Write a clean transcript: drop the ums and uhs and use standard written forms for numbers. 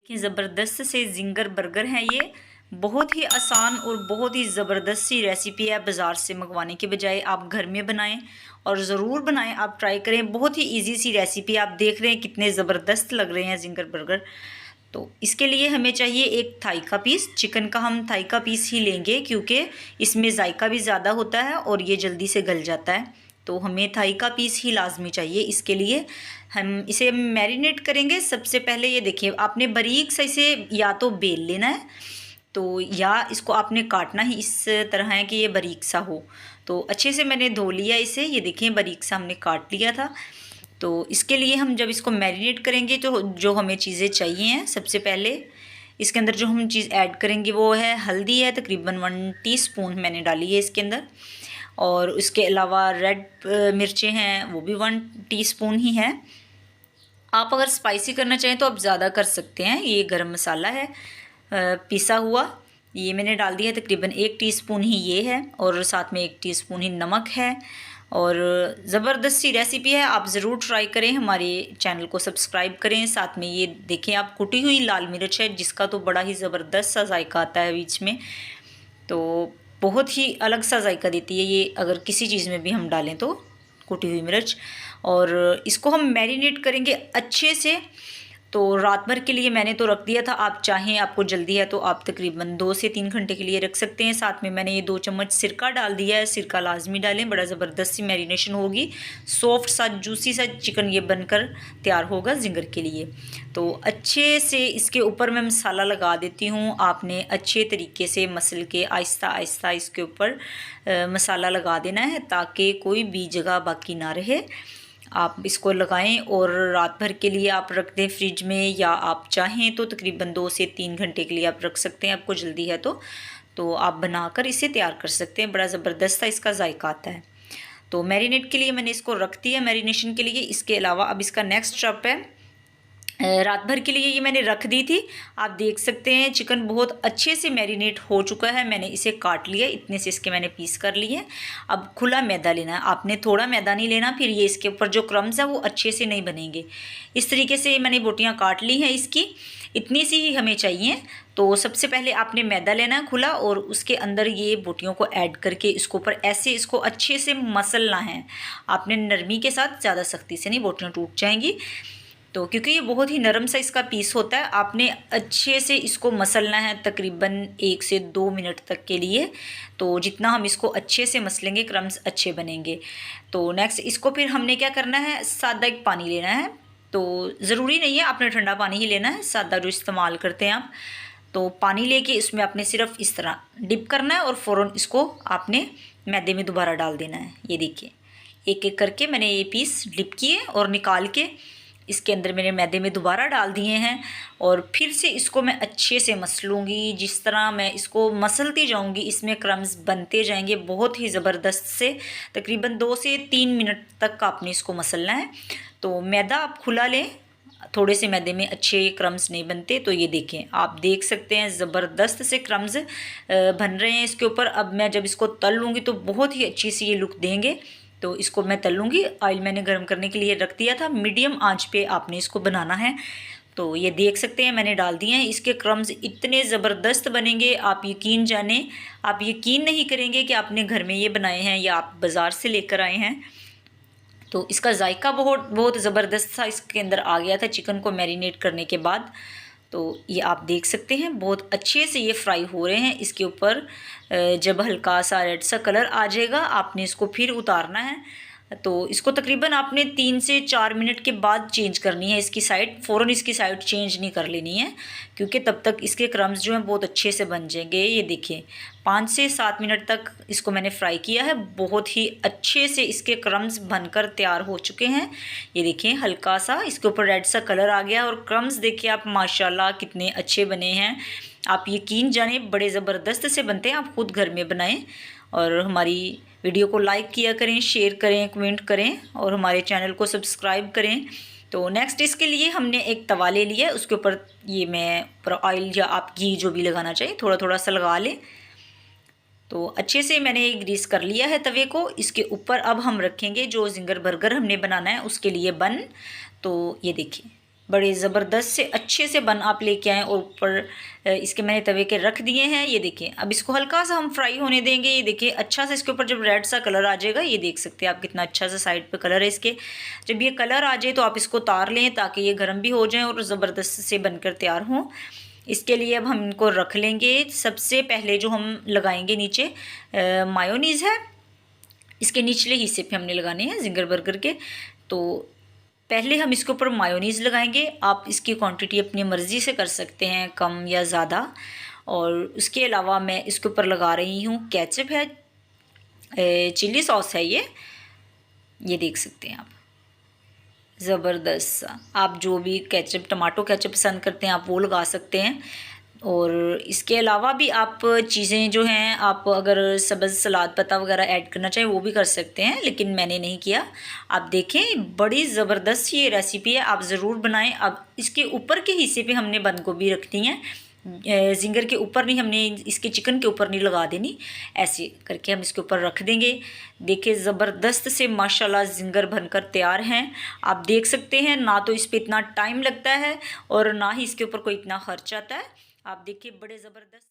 कि ज़बरदस्त से ज़िंगर बर्गर हैं ये। बहुत ही आसान और बहुत ही ज़बरदस्त सी रेसिपी है। बाज़ार से मंगवाने के बजाय आप घर में बनाएं और ज़रूर बनाएं, आप ट्राई करें। बहुत ही इजी सी रेसिपी, आप देख रहे हैं कितने ज़बरदस्त लग रहे हैं ज़िंगर बर्गर। तो इसके लिए हमें चाहिए एक थाई का पीस। चिकन का हम थाई का पीस ही लेंगे क्योंकि इसमें जायका भी ज़्यादा होता है और ये जल्दी से गल जाता है। तो हमें थाई का पीस ही लाजमी चाहिए। इसके लिए हम इसे मैरिनेट करेंगे। सबसे पहले ये देखिए, आपने बारीक से इसे या तो बेल लेना है, तो या इसको आपने काटना ही इस तरह है कि ये बारीक सा हो। तो अच्छे से मैंने धो लिया इसे, ये देखिए बारीक सा हमने काट लिया था। तो इसके लिए हम जब इसको मैरिनेट करेंगे तो जो हमें चीज़ें चाहिए हैं, सबसे पहले इसके अंदर जो हम चीज़ ऐड करेंगे वो है हल्दी है, तकरीबन 1 टीस्पून मैंने डाली है इसके अंदर। और उसके अलावा रेड मिर्चें हैं, वो भी 1 टीस्पून ही है। आप अगर स्पाइसी करना चाहें तो आप ज़्यादा कर सकते हैं। ये गरम मसाला है पिसा हुआ, ये मैंने डाल दिया है, तकरीबन 1 टीस्पून ही ये है। और साथ में 1 टीस्पून ही नमक है। और ज़बरदस्त सी रेसिपी है, आप ज़रूर ट्राई करें। हमारे चैनल को सब्सक्राइब करें। साथ में ये देखें आप, कुटी हुई लाल मिर्च है जिसका तो बड़ा ही ज़बरदस्त सा जायका आता है बीच में। तो बहुत ही अलग सा जायका देती है ये, अगर किसी चीज़ में भी हम डालें तो कुटी हुई मिर्च। और इसको हम मैरिनेट करेंगे अच्छे से। तो रात भर के लिए मैंने तो रख दिया था। आप चाहें, आपको जल्दी है तो आप तकरीबन 2 से 3 घंटे के लिए रख सकते हैं। साथ में मैंने ये 2 चम्मच सिरका डाल दिया है। सिरका लाजमी डालें, बड़ा ज़बरदस्त सी मैरिनेशन होगी। सॉफ्ट सा जूसी सा चिकन ये बनकर तैयार होगा ज़िंगर के लिए। तो अच्छे से इसके ऊपर मैं मसाला लगा देती हूँ। आपने अच्छे तरीके से मसल के आहिस्ता आहिस्ता इसके ऊपर मसाला लगा देना है ताकि कोई भी जगह बाकी ना रहे। आप इसको लगाएं और रात भर के लिए आप रख दें फ्रिज में, या आप चाहें तो तकरीबन 2 से 3 घंटे के लिए आप रख सकते हैं। आपको जल्दी है तो आप बनाकर इसे तैयार कर सकते हैं। बड़ा ज़बरदस्त सा इसका जायका आता है। तो मैरिनेट के लिए मैंने इसको रख दिया, मैरिनेशन के लिए। इसके अलावा अब इसका नेक्स्ट स्टेप है, रात भर के लिए ये मैंने रख दी थी। आप देख सकते हैं चिकन बहुत अच्छे से मैरिनेट हो चुका है। मैंने इसे काट लिया, इतने से इसके मैंने पीस कर लिए। अब खुला मैदा लेना है आपने, थोड़ा मैदा नहीं लेना, फिर ये इसके ऊपर जो क्रम्स है वो अच्छे से नहीं बनेंगे। इस तरीके से मैंने बोटियाँ काट ली हैं इसकी, इतनी सी ही हमें चाहिए। तो सबसे पहले आपने मैदा लेना है खुला, और उसके अंदर ये बोटियों को ऐड करके इसको ऊपर ऐसे इसको अच्छे से मसलना है। आपने नरमी के साथ, ज़्यादा सख्ती से नहीं, बोटियाँ टूट जाएंगी। तो क्योंकि ये बहुत ही नरम सा इसका पीस होता है, आपने अच्छे से इसको मसलना है तकरीबन 1 से 2 मिनट तक के लिए। तो जितना हम इसको अच्छे से मसलेंगे क्रम्स अच्छे बनेंगे। तो नेक्स्ट इसको फिर हमने क्या करना है, सादा एक पानी लेना है। तो ज़रूरी नहीं है आपने ठंडा पानी ही लेना है, सादा जो इस्तेमाल करते हैं आप। तो पानी लेके इसमें आपने सिर्फ इस तरह डिप करना है और फ़ौरन इसको आपने मैदे में दोबारा डाल देना है। ये देखिए, एक एक करके मैंने ये पीस डिप किए और निकाल के इसके अंदर मैंने मैदे में दोबारा डाल दिए हैं। और फिर से इसको मैं अच्छे से मसलूँगी। जिस तरह मैं इसको मसलती जाऊँगी इसमें क्रम्स बनते जाएंगे बहुत ही ज़बरदस्त से। तकरीबन 2 से 3 मिनट तक आपने इसको मसलना है। तो मैदा आप खुला लें, थोड़े से मैदे में अच्छे क्रम्स नहीं बनते। तो ये देखें, आप देख सकते हैं ज़बरदस्त से क्रम्स बन रहे हैं इसके ऊपर। अब मैं जब इसको तल लूँगी तो बहुत ही अच्छी सी ये लुक देंगे। तो इसको मैं तल लूँगी। ऑयल मैंने गर्म करने के लिए रख दिया था, मीडियम आंच पे आपने इसको बनाना है। तो ये देख सकते हैं मैंने डाल दिए हैं। इसके क्रम्स इतने ज़बरदस्त बनेंगे, आप यकीन जाने, आप यकीन नहीं करेंगे कि आपने घर में ये बनाए हैं या आप बाज़ार से लेकर आए हैं। तो इसका जायका बहुत बहुत ज़बरदस्त सा इसके अंदर आ गया था चिकन को मैरिनेट करने के बाद। तो ये आप देख सकते हैं बहुत अच्छे से ये फ्राई हो रहे हैं। इसके ऊपर जब हल्का सा रेड सा कलर आ जाएगा आपने इसको फिर उतारना है। तो इसको तकरीबन आपने 3 से 4 मिनट के बाद चेंज करनी है इसकी साइड। फ़ौरन इसकी साइड चेंज नहीं कर लेनी है क्योंकि तब तक इसके क्रम्स जो हैं बहुत अच्छे से बन जाएंगे। ये देखिए 5 से 7 मिनट तक इसको मैंने फ्राई किया है। बहुत ही अच्छे से इसके क्रम्स बनकर तैयार हो चुके हैं। ये देखिए हल्का सा इसके ऊपर रेड सा कलर आ गया और क्रम्स देखिए आप, माशाल्लाह कितने अच्छे बने हैं। आप यकीन जाने बड़े ज़बरदस्त से बनते हैं। आप खुद घर में बनाएं और हमारी वीडियो को लाइक किया करें, शेयर करें, कमेंट करें और हमारे चैनल को सब्सक्राइब करें। तो नेक्स्ट इसके लिए हमने एक तवा ले लिया, उसके ऊपर ये मैं ऊपर ऑयल या आप घी जो भी लगाना चाहिए थोड़ा थोड़ा सा लगा लें। तो अच्छे से मैंने ग्रीस कर लिया है तवे को। इसके ऊपर अब हम रखेंगे जो ज़िंगर बर्गर हमने बनाना है उसके लिए बन। तो ये देखिए बड़े ज़बरदस्त से अच्छे से बन आप लेके आएँ और ऊपर इसके मैंने तवे के रख दिए हैं। ये देखिए, अब इसको हल्का सा हम फ्राई होने देंगे। ये देखिए अच्छा सा इसके ऊपर जब रेड सा कलर आ जाएगा, ये देख सकते हैं आप कितना अच्छा सा साइड पे कलर है इसके। जब ये कलर आ जाए तो आप इसको उतार लें ताकि ये गर्म भी हो जाए और ज़बरदस्त से बनकर तैयार हों। इसके लिए अब हम इनको रख लेंगे। सबसे पहले जो हम लगाएंगे नीचे मायोनीज़ है, इसके निचले हिस्से पे हमने लगाने हैं जिंगर बर्गर के। तो पहले हम इसके ऊपर मायोनीज़ लगाएंगे। आप इसकी क्वांटिटी अपनी मर्ज़ी से कर सकते हैं, कम या ज़्यादा। और उसके अलावा मैं इसके ऊपर लगा रही हूँ केचप है, चिली सॉस है ये देख सकते हैं आप, ज़बरदस्त सा। आप जो भी केचप, टमाटो केचप पसंद करते हैं आप वो लगा सकते हैं। और इसके अलावा भी आप चीज़ें जो हैं, आप अगर सब्ज़ सलाद पत्ता वगैरह ऐड करना चाहें वो भी कर सकते हैं, लेकिन मैंने नहीं किया। आप देखें बड़ी ज़बरदस्त ये रेसिपी है, आप ज़रूर बनाएं। अब इसके ऊपर के हिस्से पे हमने बंद गोभी रखनी है, जिंगर के ऊपर नहीं, हमने इसके चिकन के ऊपर नहीं लगा देनी। ऐसे करके हम इसके ऊपर रख देंगे। देखिए ज़बरदस्त से माशाल्लाह जिंगर बनकर तैयार हैं। आप देख सकते हैं, ना तो इस पर इतना टाइम लगता है और ना ही इसके ऊपर कोई इतना खर्च आता है। आप देखिए बड़े ज़बरदस्त